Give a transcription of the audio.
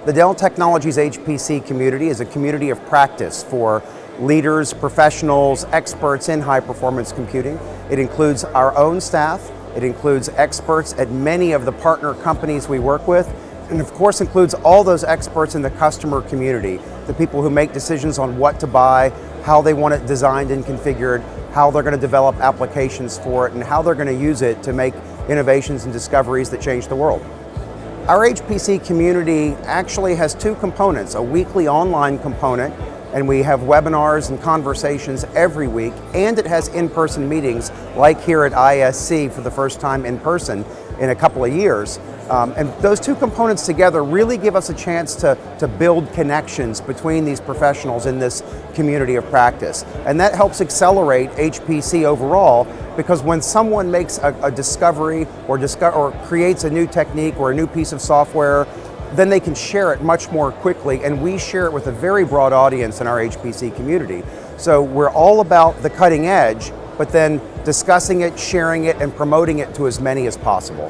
The Dell Technologies HPC Community is a community of practice for leaders, professionals, experts in high-performance computing. It includes our own staff, it includes experts at many of the partner companies we work with, and of course includes all those experts in the customer community, the people who make decisions on what to buy, how they want it designed and configured, how they're going to develop applications for it, and how they're going to use it to make innovations and discoveries that change the world. Our HPC community actually has two components, a weekly online component, and we have webinars and conversations every week, and it has in-person meetings like here at ISC for the first time in person in a couple of years. And those two components together really give us a chance to build connections between these professionals in this community of practice. And that helps accelerate HPC overall, because when someone makes a discovery or creates a new technique or a new piece of software, then they can share it much more quickly, and we share it with a very broad audience in our HPC community. So we're all about the cutting edge, but then discussing it, sharing it, and promoting it to as many as possible.